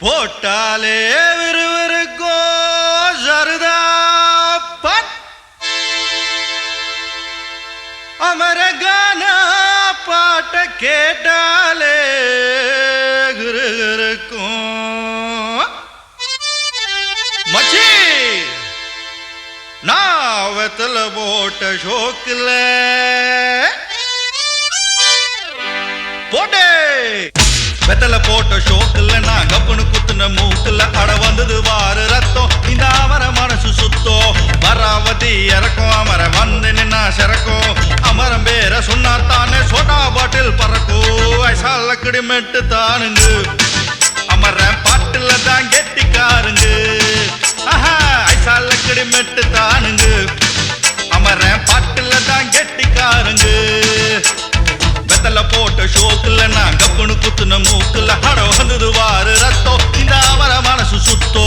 போட்டாலே விறுவிறுக்கோ சருதாப்பன் அமரகான பாட்ட கேட்டாலே கிருகிருக்கும் மச்சி நாவத்துல போட்ட ஷோக்கில் போட்டே வெத்தல போட்ட ஷோக்குல நான் கப்புனு குத்துன மூக்குல அட வந்தது வாரு ரத்தம் இந்த அமர மனசு சுத்தோ வராவதி இறக்கும் அமர வந்து நின்னா சிறக்கும் அமரம் பேர சொன்னா தானே சோடா பாட்டில் பறக்கும் ஐசாலக்கடி மெட்டு தானுங்க அமர பாட்டுல தான் கெட்டிக்காருங்க ஐசாலக்கடி மெட்டு தானுங்க அமர பாட்டுல தான் கெட்டிக்காருங்க வெத்தல போட்ட ஷோக்குல நான் கப்புனு குத்துன மூக்குல அட வந்தது வாரு ரத்தம் இந்த அமர மனசு சுத்தோ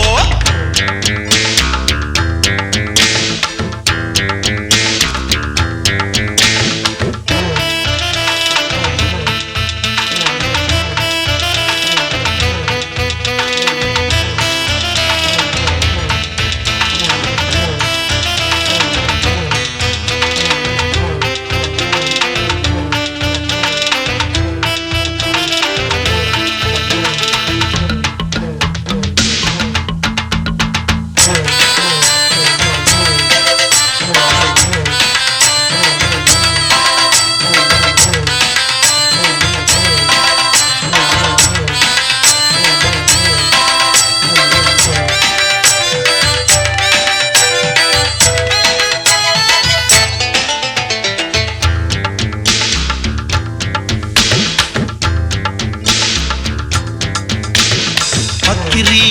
பக்கிரி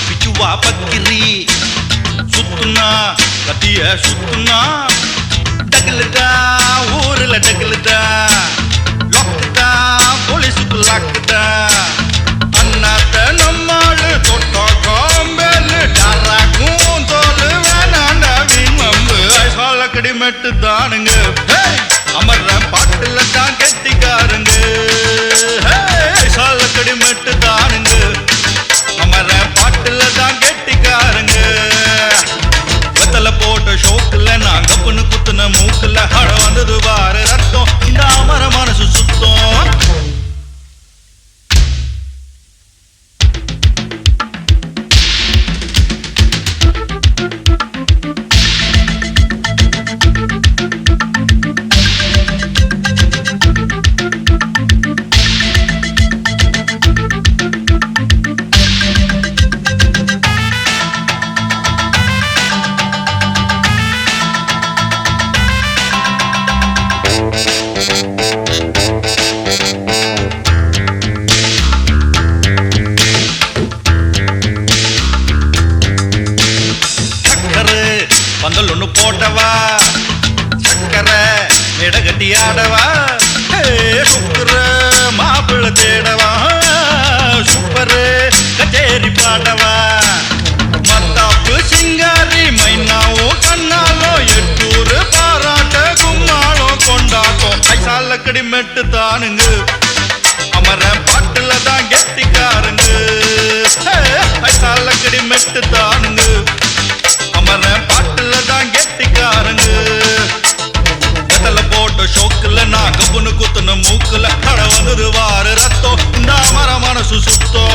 பிச்சுவா பக்கிரி சுத்துனா கத்திய சுத்துனா டகுலுதா ஊர்ல டகுலுதா லொக்குதா போலீஸுக்கு லாக்குதா அண்ணாத்த நம்மாளு தொட்டா காம்பேலு டாராக்கும் தோலு வேணாண்டா வீண் மம்பு ஐசாலக்கடி மெட்டு தானுங்க அமர்ற பாட்டுல தான் கெட்டிக்காருங்க ஐசாலக்கடி மெட்டு தானுங்க அமர பாட்டுல தான் கெட்டிக்காருங்க வெத்தல போட்ட ஷோக்குல நான் கப்புனு குத்துன மூக்குல அட வந்தது வாரு ரத்தம் இந்த அமர மனசு சுத்தம் பந்தல் ஒண்ணு போட்டவா சக்கர இடகட்டி ஆடவா சுக்கர மாப்பிள்ள தேடவா சூப்பரு கச்சேரி பாடவா மத்தாப்பு சிங்காரி மைனாவும் கண்ணாலோ எட்டூரு பாராட்ட கும்மாளோ கொண்டாட்டம் ஐசாலக்கடி மெட்டு தானுங்க அமர பாட்டுல தான் கெட்டிக்காருங்க ஐசாலக்கடி மெட்டு தானுங்க அமர பாட்டுல தான் கெட்டிக்காருங்க வெத்தல போட்ட ஷோக்குல நான் கப்புனு குத்துன மூக்குல அட வந்தது வாரு ரத்தம் இந்த அமர மனசு சுத்தோ